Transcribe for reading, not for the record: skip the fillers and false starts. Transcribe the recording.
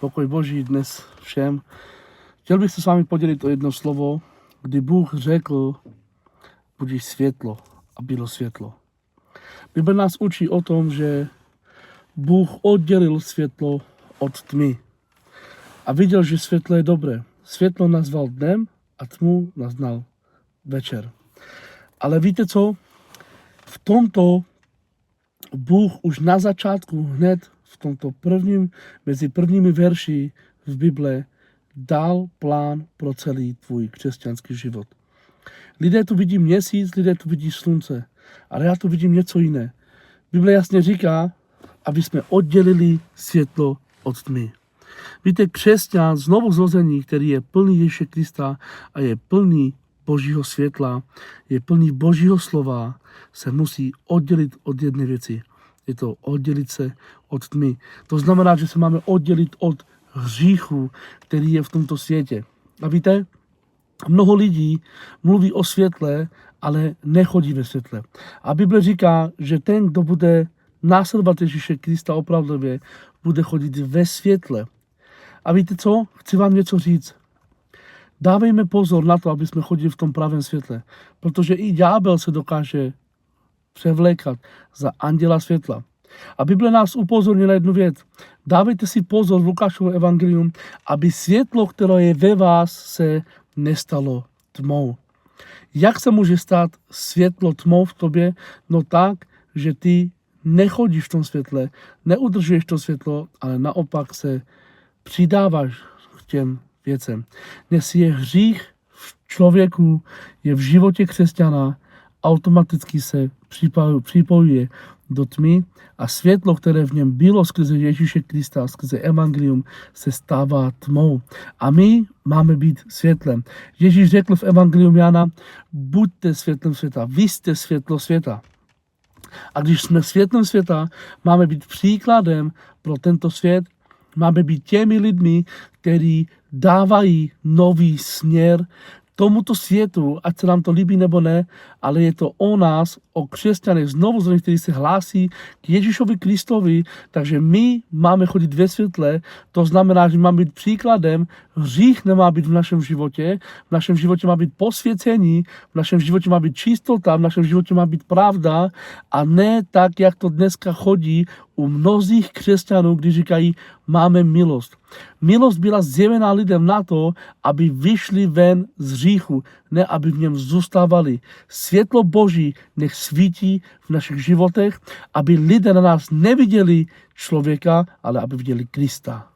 Pokoj Boží dnes všem. Chtěl bych se s vámi podělit o jedno slovo, kdy Bůh řekl, budíš světlo, a bylo světlo. Bible nás učí o tom, že Bůh oddělil světlo od tmy a viděl, že světlo je dobré. Světlo nazval dnem a tmu nazval večer. Ale víte co? V tomto Bůh už na začátku hned v tomto mezi prvními verši v Bible dal plán pro celý tvůj křesťanský život. Lidé tu vidí měsíc, lidé tu vidí slunce, ale já tu vidím něco jiné. Bible jasně říká, aby jsme oddělili světlo od tmy. Víte, křesťan znovu zrození, který je plný Ježíše Krista a je plný Božího světla, je plný Božího slova, se musí oddělit od jedné věci. Je to oddělit se od tmy. To znamená, že se máme oddělit od hříchu, který je v tomto světě. A víte, mnoho lidí mluví o světle, ale nechodí ve světle. A Bible říká, že ten, kdo bude následovat Ježíše Krista opravdově, bude chodit ve světle. A víte co? Chci vám něco říct. Dávejme pozor na to, aby jsme chodili v tom pravém světle. Protože i ďábel se dokáže převlékat za anděla světla. A Bible nás upozorní na jednu věc. Dávejte si pozor v Lukášovo evangelium, aby světlo, které je ve vás, se nestalo tmou. Jak se může stát světlo tmou v tobě? No tak, že ty nechodíš v tom světle, neudržuješ to světlo, ale naopak se přidáváš k těm věcem. Dnes je hřích v člověku, je v životě křesťana, automaticky se připojuje do tmy a světlo, které v něm bylo skrze Ježíše Krista, skrze evangelium, se stává tmou. A my máme být světlem. Ježíš řekl v evangelium Jana, buďte světlem světa, vy jste světlo světa. A když jsme světlem světa, máme být příkladem pro tento svět, máme být těmi lidmi, kteří dávají nový směr tomuto světu, ať se nám to líbí nebo ne, ale je to o nás, o křesťanech znovu, kteří se hlásí k Ježíšovi Kristovi, takže my máme chodit ve světle, to znamená, že máme být příkladem, hřích nemá být v našem životě má být posvěcení, v našem životě má být čistota, v našem životě má být pravda a ne tak, jak to dneska chodí u mnozích křesťanů, když říkají, máme milost. Milost byla zjevená lidem na to, aby vyšli ven z hříchu, ne aby v něm zůstávali. Světlo Boží nech svítí v našich životech, aby lidé na nás neviděli člověka, ale aby viděli Krista.